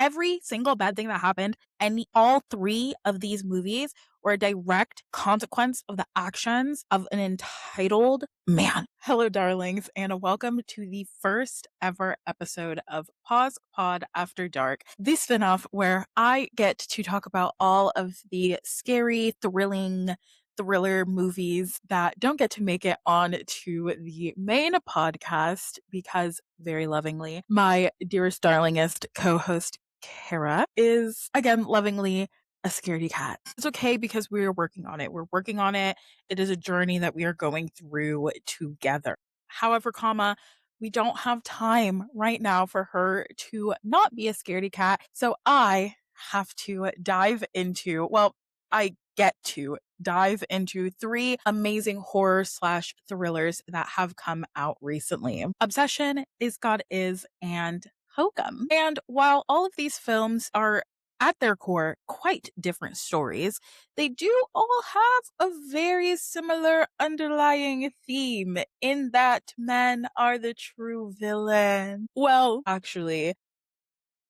Every single bad thing that happened, and all three of these movies were a direct consequence of the actions of an entitled man. Hello, darlings, and welcome to the first ever episode of Pause Pod After Dark, the spinoff where I get to talk about all of the scary, thrilling, thriller movies that don't get to make it on to the main podcast because very lovingly, my dearest, darlingest co-host Kara is again lovingly a scaredy cat. It's okay because we are working on it. We're working on it. It is a journey that we are going through together. However, we don't have time right now for her to not be a scaredy cat. So I have to I get to dive into three amazing horror slash thrillers that have come out recently. Obsession, Is God Is, and Hokum. And while all of these films are at their core quite different stories, they do all have a very similar underlying theme in that men are the true villain. Well, actually,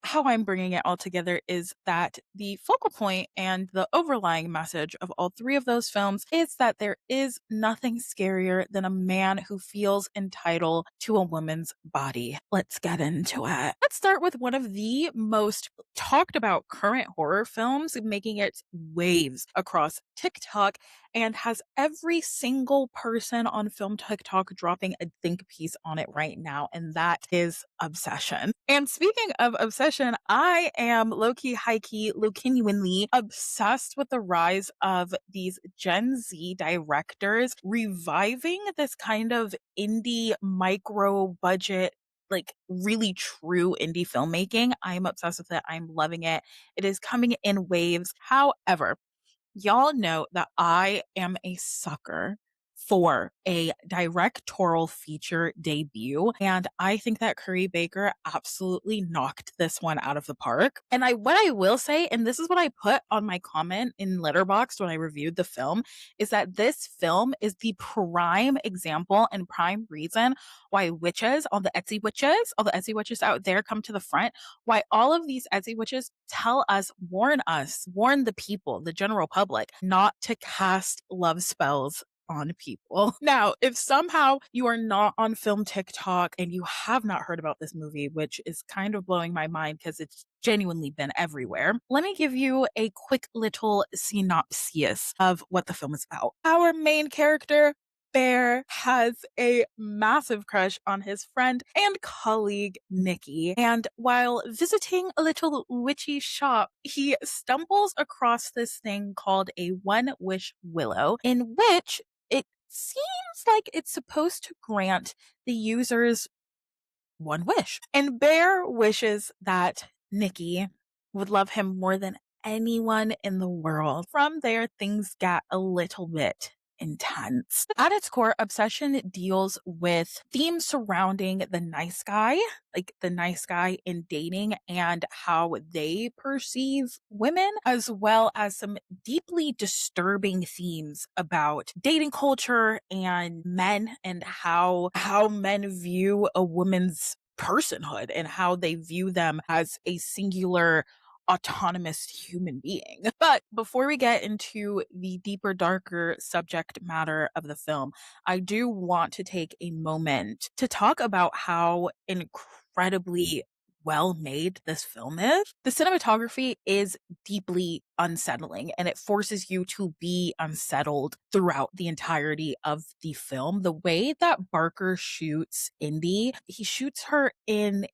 how I'm bringing it all together is that the focal point and the overlying message of all three of those films is that there is nothing scarier than a man who feels entitled to a woman's body. Let's get into it. Let's start with one of the most talked about current horror films, making its waves across TikTok and has every single person on film TikTok dropping a think piece on it right now, and that is Obsession. And speaking of Obsession, I am low-key, high-key, genuinely obsessed with the rise of these Gen Z directors reviving this kind of indie micro budget, like really true indie filmmaking. I'm obsessed with it. I'm loving it. It is coming in waves. However, y'all know that I am a sucker for a directorial feature debut, and I think that Curry Baker absolutely knocked this one out of the park. And what I will say, and this is what I put on my comment in Letterboxd when I reviewed the film, is that this film is the prime example and prime reason why witches, all the Etsy witches out there come to the front, why all of these Etsy witches tell us, warn the people, the general public, not to cast love spells on people. Now, if somehow you are not on film TikTok and you have not heard about this movie, which is kind of blowing my mind because it's genuinely been everywhere, let me give you a quick little synopsis of what the film is about. Our main character, Bear, has a massive crush on his friend and colleague Nikki. And while visiting a little witchy shop, he stumbles across this thing called a One Wish Willow, in which it seems like it's supposed to grant the users one wish. And Bear wishes that Nikki would love him more than anyone in the world. From there, things got a little bit intense. At its core, Obsession deals with themes surrounding the nice guy, like the nice guy in dating and how they perceive women, as well as some deeply disturbing themes about dating culture and men and how men view a woman's personhood and how they view them as a singular autonomous human being. But before we get into the deeper, darker subject matter of the film, I do want to take a moment to talk about how incredibly well made this film is. The cinematography is deeply unsettling and it forces you to be unsettled throughout the entirety of the film. The way that Barker shoots Indy, he shoots her in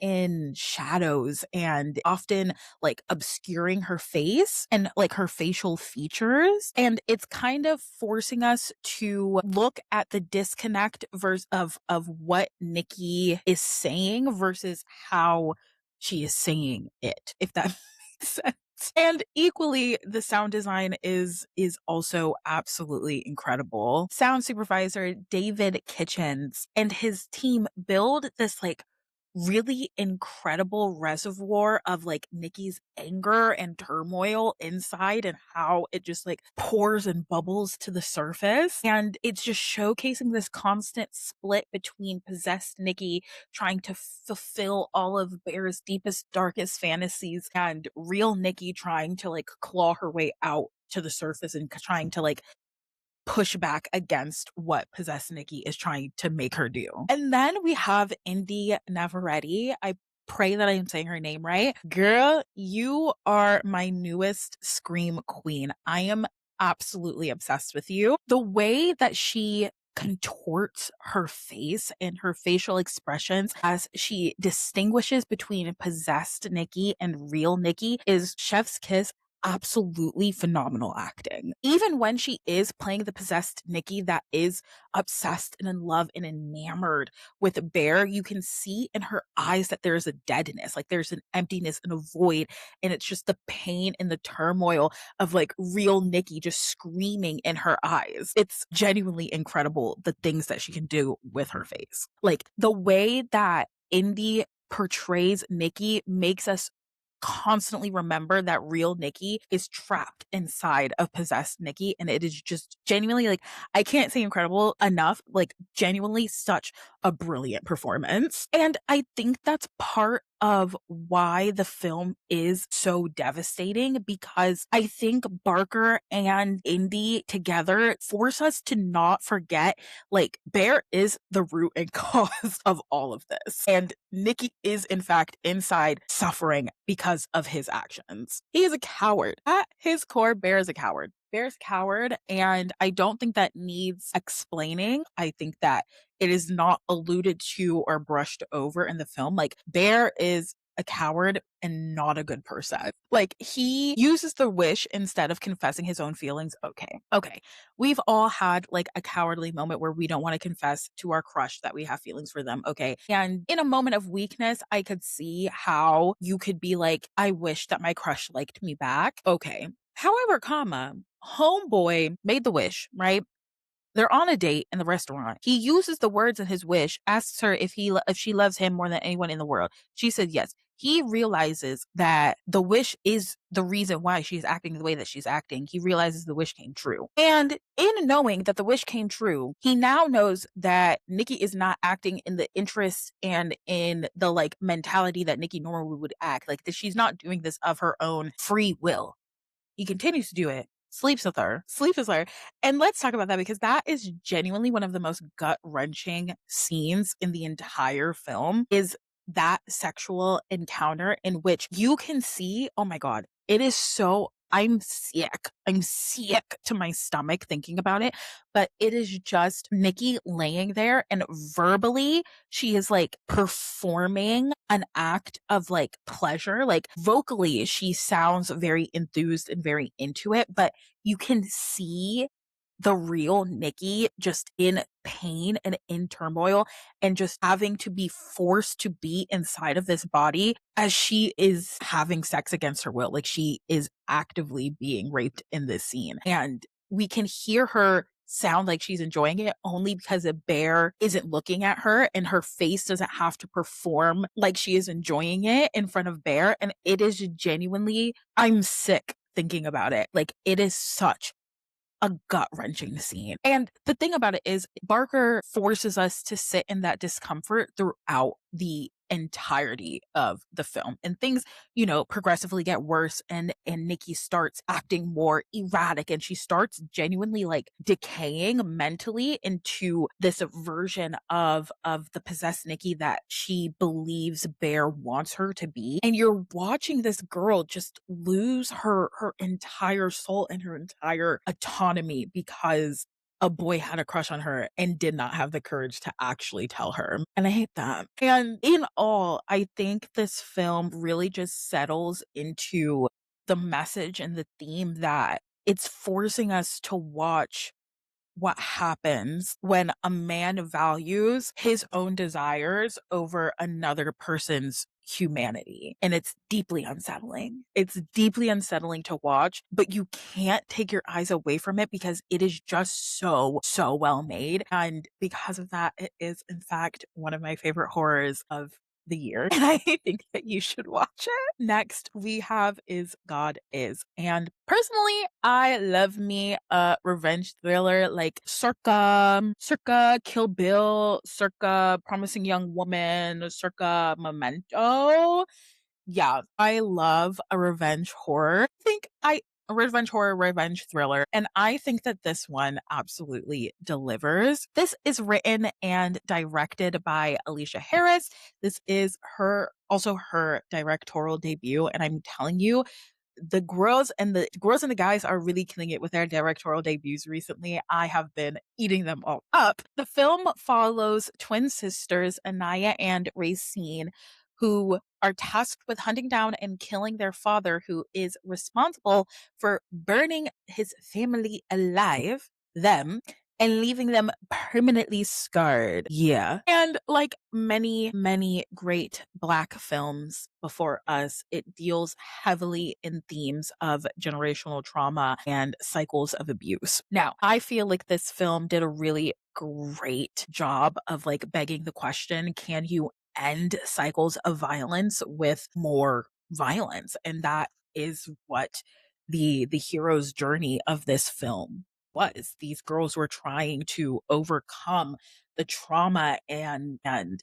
shadows and often like obscuring her face and like her facial features. And it's kind of forcing us to look at the disconnect of what Nikki is saying versus how she is saying it, if that makes sense. And equally, the sound design is also absolutely incredible. Sound supervisor David Kitchens and his team build this like really incredible reservoir of like Nikki's anger and turmoil inside and how it just like pours and bubbles to the surface. And it's just showcasing this constant split between possessed Nikki trying to fulfill all of Bear's deepest, darkest fantasies and real Nikki trying to like claw her way out to the surface and trying to like push back against what possessed Nikki is trying to make her do. And then we have Indy Navarrete. I pray that I am saying her name right. Girl, you are my newest Scream queen. I am absolutely obsessed with you. The way that she contorts her face and her facial expressions as she distinguishes between possessed Nikki and real Nikki is chef's kiss. Absolutely phenomenal acting. Even when she is playing the possessed Nikki that is obsessed and in love and enamored with Bear, you can see in her eyes that there's a deadness, like there's an emptiness and a void. And it's just the pain and the turmoil of like real Nikki just screaming in her eyes. It's genuinely incredible the things that she can do with her face. Like the way that Indy portrays Nikki makes us constantly remember that real Nikki is trapped inside of possessed Nikki. And it is just genuinely like, I can't say incredible enough, like genuinely such a brilliant performance. And I think that's part of why the film is so devastating because I think Barker and Indy together force us to not forget like Bear is the root and cause of all of this. And Nikki is in fact inside suffering because of his actions. He is a coward. At his core, Bear is a coward. Bear's a coward, and I don't think that needs explaining. I think that it is not alluded to or brushed over in the film. Like, Bear is a coward and not a good person. Like, he uses the wish instead of confessing his own feelings. Okay. Okay. We've all had like a cowardly moment where we don't want to confess to our crush that we have feelings for them. Okay. And in a moment of weakness, I could see how you could be like, I wish that my crush liked me back. Okay. However, homeboy made the wish, right? They're on a date in the restaurant. He uses the words in his wish, asks her if she loves him more than anyone in the world. She said yes. He realizes that the wish is the reason why she's acting the way that she's acting. He realizes the wish came true. And in knowing that the wish came true, he now knows that Nikki is not acting in the interest and in the like mentality that Nikki normally would act. Like that she's not doing this of her own free will. He continues to do it, sleeps with her, sleeps with her. And let's talk about that because that is genuinely one of the most gut-wrenching scenes in the entire film is that sexual encounter in which you can see, oh my God, it is so I'm sick. I'm sick to my stomach thinking about it. But it is just Nikki laying there and verbally she is like performing an act of like pleasure. Like vocally, she sounds very enthused and very into it, but you can see the real Nikki just in pain and in turmoil and just having to be forced to be inside of this body as she is having sex against her will. Like she is actively being raped in this scene. And we can hear her sound like she's enjoying it only because a bear isn't looking at her and her face doesn't have to perform like she is enjoying it in front of Bear. And it is genuinely, I'm sick thinking about it. Like it is such a gut-wrenching scene. And the thing about it is Barker forces us to sit in that discomfort throughout the entirety of the film. And things, progressively get worse and Nikki starts acting more erratic and she starts genuinely like decaying mentally into this version of the possessed Nikki that she believes Bear wants her to be. And you're watching this girl just lose her entire soul and her entire autonomy because a boy had a crush on her and did not have the courage to actually tell her. And I hate that. And in all, I think this film really just settles into the message and the theme that it's forcing us to watch what happens when a man values his own desires over another person's humanity. And it's deeply unsettling. It's deeply unsettling to watch, but you can't take your eyes away from it because it is just so, so well made. And because of that, it is in fact one of my favorite horrors of the year, and I think that you should watch it. Next we have is God Is. And personally, I love me a revenge thriller like circa Kill Bill, circa Promising Young Woman, circa Memento. Yeah, I love a revenge horror. I think I a revenge horror, revenge thriller, and I think that this one absolutely delivers. This is written and directed by Alicia Harris. This is her directorial debut, and I'm telling you, the girls and the guys are really killing it with their directorial debuts recently. I have been eating them all up. The film follows twin sisters Anaya and Racine, who are tasked with hunting down and killing their father, who is responsible for burning his family alive, them, and leaving them permanently scarred. Yeah. And like many, many great Black films before us, it deals heavily in themes of generational trauma and cycles of abuse. Now, I feel like this film did a really great job of like begging the question, can you end cycles of violence with more violence? And that is what the hero's journey of this film was. These girls were trying to overcome the trauma and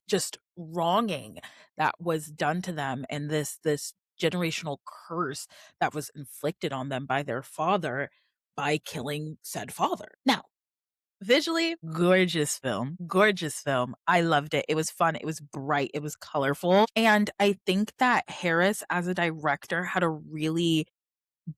just wronging that was done to them, and this generational curse that was inflicted on them by their father by killing said father. Now, visually, gorgeous film. Gorgeous film. I loved it. It was fun. It was bright. It was colorful. And I think that Harris, as a director, had a really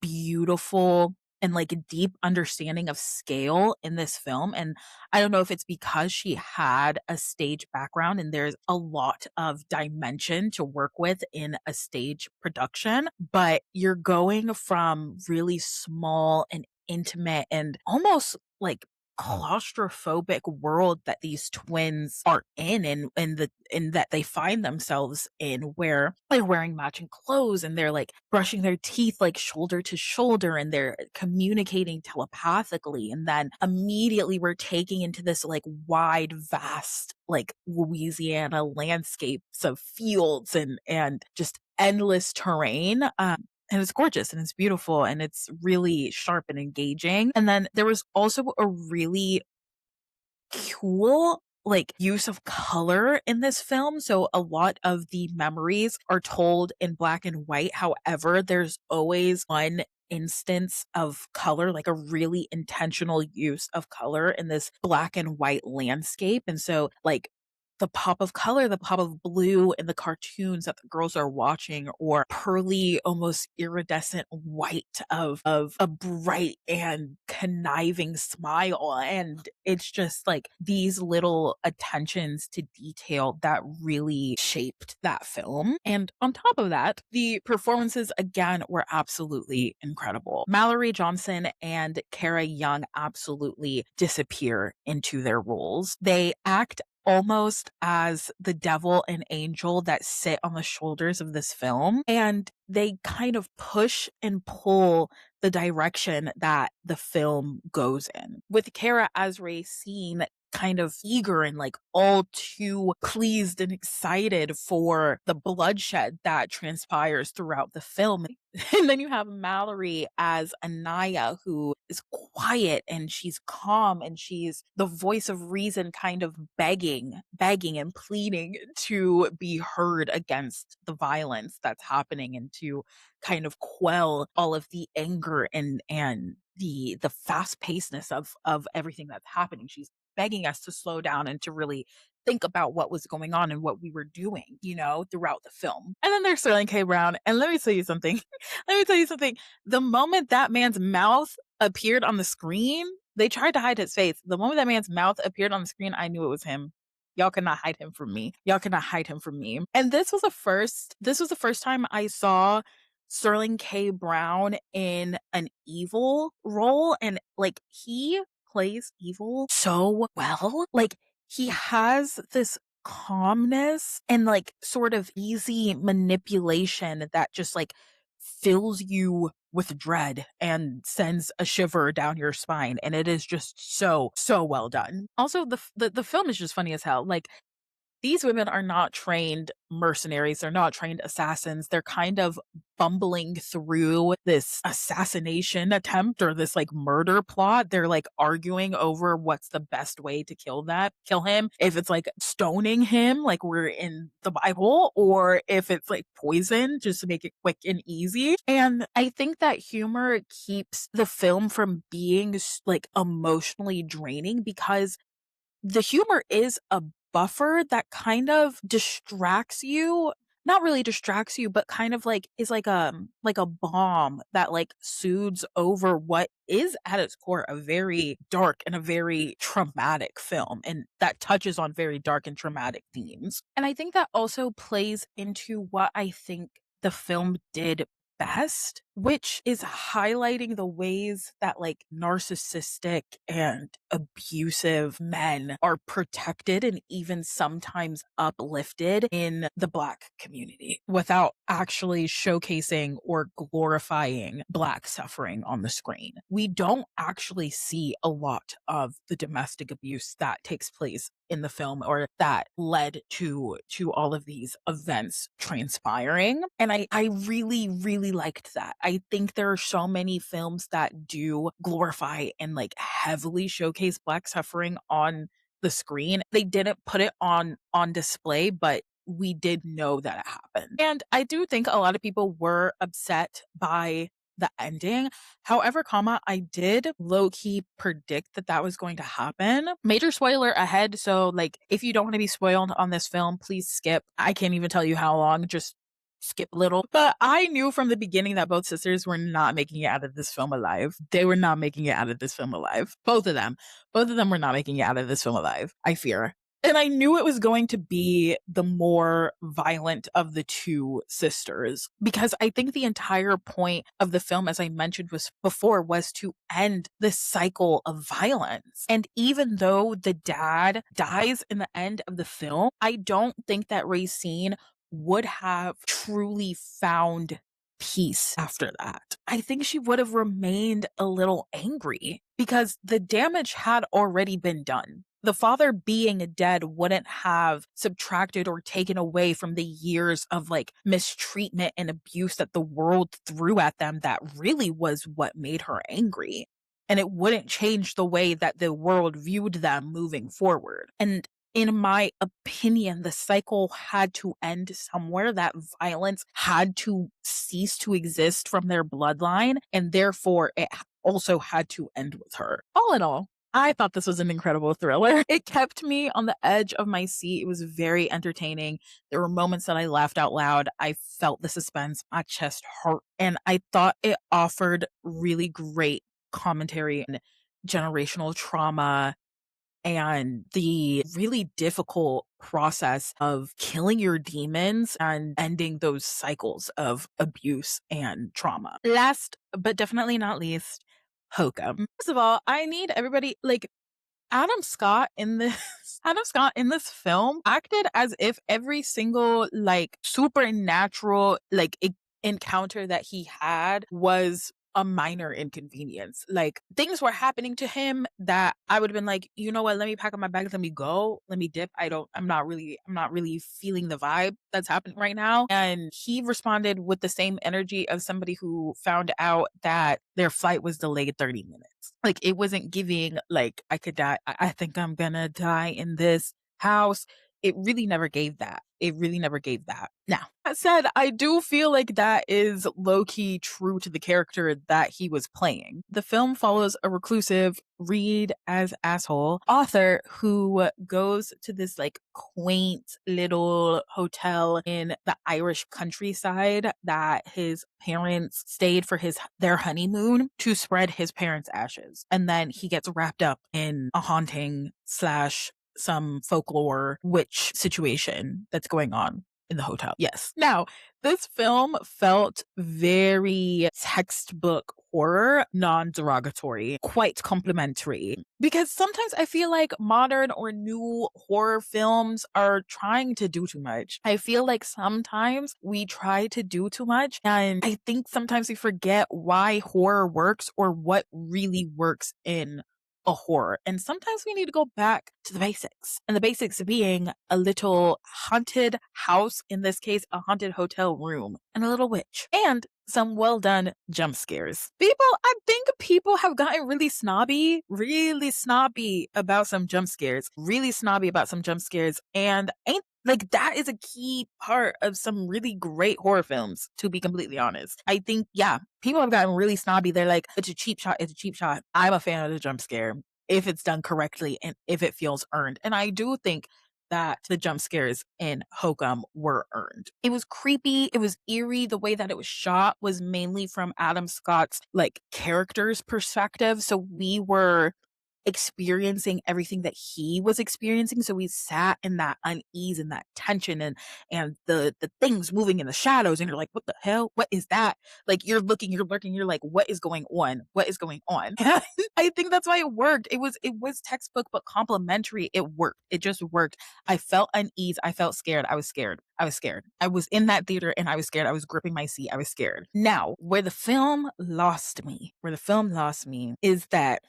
beautiful and like deep understanding of scale in this film. And I don't know if it's because she had a stage background and there's a lot of dimension to work with in a stage production, but you're going from really small and intimate and almost like claustrophobic world that these twins are in, and that they find themselves in, where they're wearing matching clothes and they're like brushing their teeth like shoulder to shoulder and they're communicating telepathically, and then immediately we're taking into this like wide vast like Louisiana landscapes of fields and just endless terrain. And it's gorgeous and it's beautiful and it's really sharp and engaging. And then there was also a really cool like use of color in this film. So a lot of the memories are told in black and white. However, there's always one instance of color, like a really intentional use of color in this black and white landscape. And so like the pop of color, the pop of blue in the cartoons that the girls are watching, or pearly, almost iridescent white of a bright and conniving smile. And it's just like these little attentions to detail that really shaped that film. And on top of that, the performances again were absolutely incredible. Mallory Johnson and Kara Young absolutely disappear into their roles. They act almost as the devil and angel that sit on the shoulders of this film. And they kind of push and pull the direction that the film goes in. With Kara as Racine kind of eager and like all too pleased and excited for the bloodshed that transpires throughout the film. And then you have Mallory as Anaya, who is quiet and she's calm and she's the voice of reason, kind of begging and pleading to be heard against the violence that's happening and to kind of quell all of the anger and the fast pacedness of everything that's happening. She's begging us to slow down and to really think about what was going on and what we were doing, throughout the film. And then there's Sterling K. Brown. And let me tell you something. Let me tell you something. The moment that man's mouth appeared on the screen, they tried to hide his face. The moment that man's mouth appeared on the screen, I knew it was him. Y'all cannot hide him from me. Y'all cannot hide him from me. And this was the first time I saw Sterling K. Brown in an evil role. And like he plays evil so well. Like he has this calmness and like sort of easy manipulation that just like fills you with dread and sends a shiver down your spine, and it is just so well done. Also, the film is just funny as hell. Like these women are not trained mercenaries, they're not trained assassins. They're kind of bumbling through this assassination attempt or this like murder plot. They're like arguing over what's the best way to kill him. If it's like stoning him, like we're in the Bible, or if it's like poison, just to make it quick and easy. And I think that humor keeps the film from being like emotionally draining because the humor is a buffer that kind of distracts you, not really distracts you, but kind of like is like a balm that like soothes over what is at its core a very dark and a very traumatic film, and that touches on very dark and traumatic themes. And I think that also plays into what I think the film did best, which is highlighting the ways that like narcissistic and abusive men are protected and even sometimes uplifted in the Black community without actually showcasing or glorifying Black suffering on the screen. We don't actually see a lot of the domestic abuse that takes place in the film or that led to all of these events transpiring. And I really liked that. I think there are so many films that do glorify and like heavily showcase Black suffering on the screen. They didn't put it on display, but we did know that it happened. And I do think a lot of people were upset by the ending. However, I did low key predict that that was going to happen. Major spoiler ahead. So, like, if you don't want to be spoiled on this film, please skip. I can't even tell you how long. Just skip a little. But I knew from the beginning that both sisters were not making it out of this film alive. They were not making it out of this film alive. Both of them. Both of them were not making it out of this film alive, I fear. And I knew it was going to be the more violent of the two sisters because I think the entire point of the film, as I mentioned was before, was to end this cycle of violence. And even though the dad dies in the end of the film, I don't think that Racine would have truly found peace after that. I think she would have remained a little angry because the damage had already been done. The father being dead wouldn't have subtracted or taken away from the years of like mistreatment and abuse that the world threw at them. That really was what made her angry. And it wouldn't change the way that the world viewed them moving forward. And in my opinion, the cycle had to end somewhere. That violence had to cease to exist from their bloodline. And therefore, it also had to end with her. All in all, I thought this was an incredible thriller. It kept me on the edge of my seat. It was very entertaining. There were moments that I laughed out loud. I felt the suspense. My chest hurt. And I thought it offered really great commentary on generational trauma and the really difficult process of killing your demons and ending those cycles of abuse and trauma. Last but definitely not least, Hokum. First of all, I need everybody like Adam Scott in this Adam Scott in this film acted as if every single like supernatural like encounter that he had was a minor inconvenience. Like things were happening to him that I would have been like, you know what, let me pack up my bags, let me go, let me dip. I'm not really feeling the vibe that's happening right now. And he responded with the same energy of somebody who found out that their flight was delayed 30 minutes. Like it wasn't giving like I could die. I think I'm gonna die in this house. It really never gave that. It really never gave that. Now, that said, I do feel like that is low key true to the character that he was playing. The film follows a reclusive, read as asshole author who goes to this like quaint little hotel in the Irish countryside that his parents stayed for their honeymoon to spread his parents' ashes. And then he gets wrapped up in a haunting slash some folklore witch situation that's going on in the hotel. Yes. Now, this film felt very textbook horror, non-derogatory, quite complimentary. Because sometimes I feel like modern or new horror films are trying to do too much. I feel like sometimes we try to do too much. And I think sometimes we forget why horror works or what really works in a horror. And sometimes we need to go back to the basics. And the basics being a little haunted house, in this case, a haunted hotel room, and a little witch. And some well done jump scares. I think people have gotten really snobby about some jump scares. And ain't like that is a key part of some really great horror films, to be completely honest. I think, yeah, people have gotten really snobby. They're like, it's a cheap shot. I'm a fan of the jump scare if it's done correctly and if it feels earned. And I do think that the jump scares in Hokum were earned. It was creepy. It was eerie. The way that it was shot was mainly from Adam Scott's character's perspective. So we were experiencing everything that he was experiencing. So we sat in that unease and that tension and the things moving in the shadows, and you're like, what the hell? What is that? You're looking, you're lurking, you're like, what is going on? I think that's why it worked. It was textbook but complimentary. It worked. It just worked. I felt unease. I felt scared. I was scared. I was in that theater and I was scared. I was gripping my seat. I was scared. Now, where the film lost me is that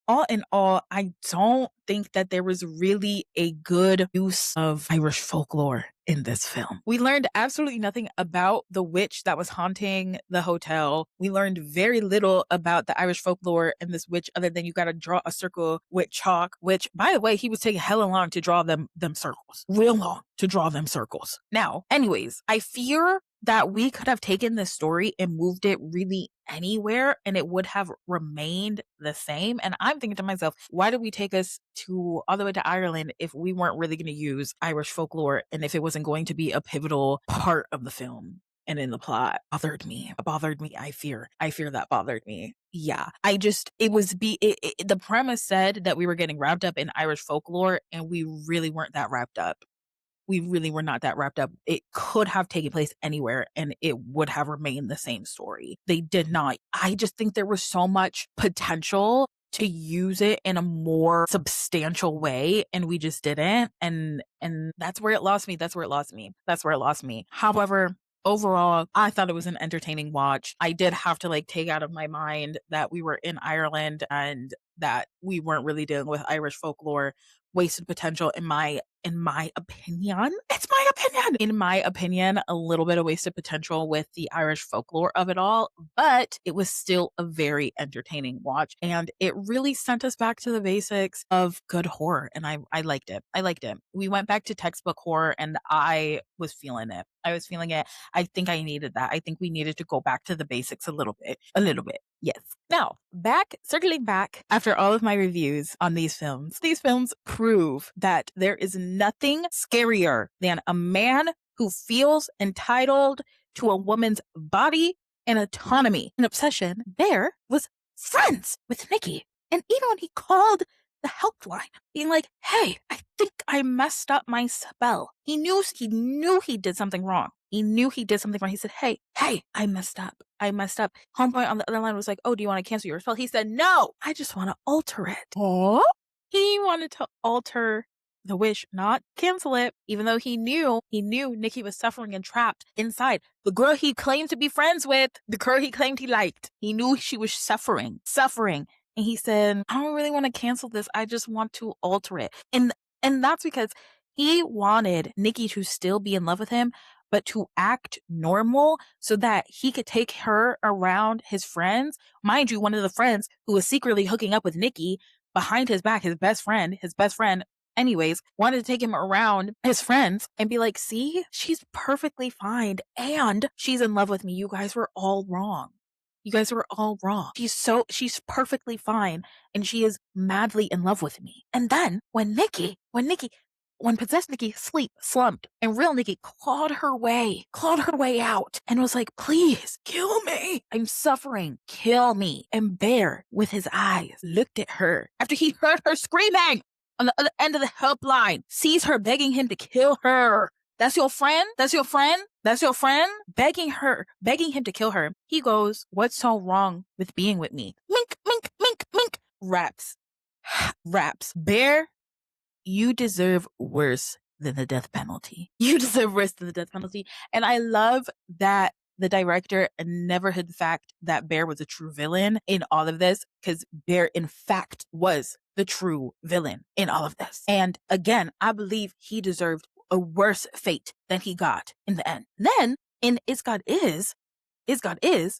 all in all, I don't think that there was really a good use of Irish folklore in this film. We learned absolutely nothing about the witch that was haunting the hotel. We learned very little about the Irish folklore and this witch, other than you got to draw a circle with chalk, which, by the way, he was taking hella long to draw them circles. Real long to draw them circles. Now, anyways, I fear that we could have taken this story and moved it really anywhere and it would have remained the same. And I'm thinking to myself, why did we take us all the way to Ireland if we weren't really going to use Irish folklore and if it wasn't going to be a pivotal part of the film? And in the plot, it bothered me. I fear that bothered me. Yeah. The premise said that we were getting wrapped up in Irish folklore and we really weren't that wrapped up. We really were not that wrapped up. It could have taken place anywhere and it would have remained the same story. They did not. I just think there was so much potential to use it in a more substantial way and we just didn't. And that's where it lost me. However, overall, I thought it was an entertaining watch. I did have to take out of my mind that we were in Ireland and that we weren't really dealing with Irish folklore. Wasted potential in my opinion. It's my opinion. In my opinion, a little bit of wasted potential with the Irish folklore of it all, but it was still a very entertaining watch and it really sent us back to the basics of good horror and I liked it. We went back to textbook horror and I was feeling it. I think I needed that. I think we needed to go back to the basics a little bit. Yes. Now, circling back after all of my reviews on these films prove that there is nothing scarier than a man who feels entitled to a woman's body and autonomy. An obsession. Bear was friends with Nikki. And even when he called the helpline, being like, hey, I think I messed up my spell. He knew he did something wrong. He said, hey, I messed up. Homeboy on the other line was like, oh, do you want to cancel your spell? He said, no, I just want to alter it. Oh? He wanted to alter the wish, not cancel it, even though he knew Nikki was suffering and trapped inside. The girl he claimed to be friends with, the girl he claimed he liked. He knew she was suffering. And he said, I don't really want to cancel this. I just want to alter it. And that's because he wanted Nikki to still be in love with him, but to act normal so that he could take her around his friends. Mind you, one of the friends who was secretly hooking up with Nikki behind his back, his best friend, anyways, wanted to take him around his friends and be like, see, she's perfectly fine. And she's in love with me. You guys were all wrong. She's perfectly fine. And she is madly in love with me. And then when possessed Nikki slumped and real Nikki clawed her way out and was like, please kill me. I'm suffering. Kill me. And Bear with his eyes looked at her after he heard her screaming on the other end of the helpline, sees her begging him to kill her. That's your friend? Begging him to kill her. He goes, what's so wrong with being with me? Mink, mink, mink, mink. Raps. Bear, you deserve worse than the death penalty. And I love that the director never hid the fact that Bear was a true villain in all of this, because Bear, in fact, was the true villain in all of this. And again, I believe he deserved a worse fate than he got in the end. Then, in Is God Is,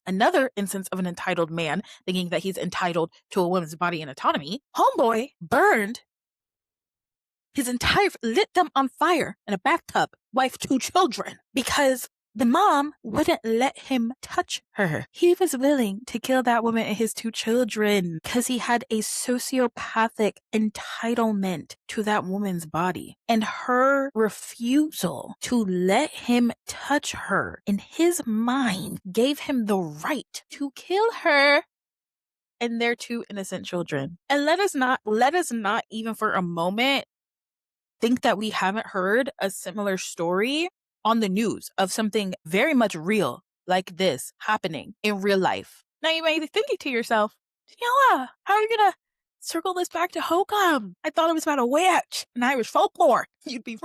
another instance of an entitled man thinking that he's entitled to a woman's body and autonomy, homeboy burned lit them on fire in a bathtub, wife, 2 children, because the mom wouldn't let him touch her. He was willing to kill that woman and his 2 children because he had a sociopathic entitlement to that woman's body. And her refusal to let him touch her, in his mind, gave him the right to kill her and their 2 innocent children. And let us not even for a moment think that we haven't heard a similar story on the news of something very much real like this happening in real life. Now you may be thinking to yourself, Daniela, how are you gonna circle this back to Hokum? I thought it was about a witch and Irish folklore. You'd be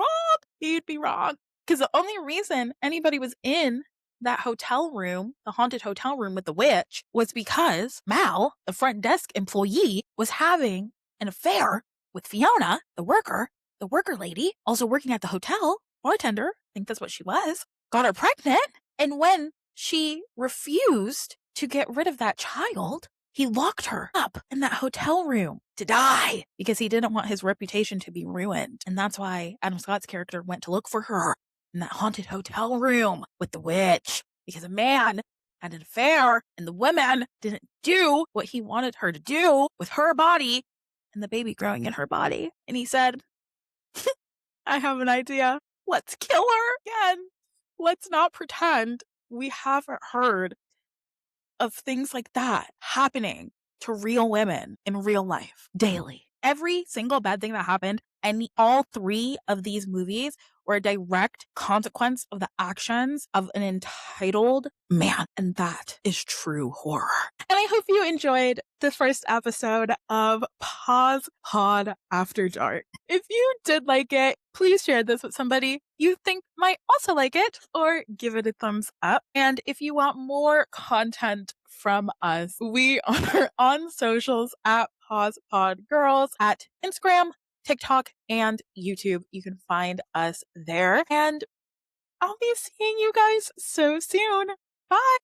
wrong. Because the only reason anybody was in that hotel room, the haunted hotel room with the witch, was because Mal, the front desk employee, was having an affair with Fiona, the worker lady, also working at the hotel, bartender, I think that's what she was, got her pregnant. And when she refused to get rid of that child, he locked her up in that hotel room to die because he didn't want his reputation to be ruined. And that's why Adam Scott's character went to look for her in that haunted hotel room with the witch, because a man had an affair and the woman didn't do what he wanted her to do with her body and the baby growing in her body. And he said, I have an idea. Let's kill her again. Let's not pretend we haven't heard of things like that happening to real women in real life daily. Every single bad thing that happened, and all 3 of these movies were a direct consequence of the actions of an entitled man. And that is true horror. And I hope you enjoyed the first episode of Pause Pod After Dark. If you did like it, please share this with somebody you think might also like it, or give it a thumbs up. And if you want more content from us, we are on socials at Pause Pod Girls, at Instagram, TikTok, and YouTube. You can find us there. And I'll be seeing you guys so soon. Bye.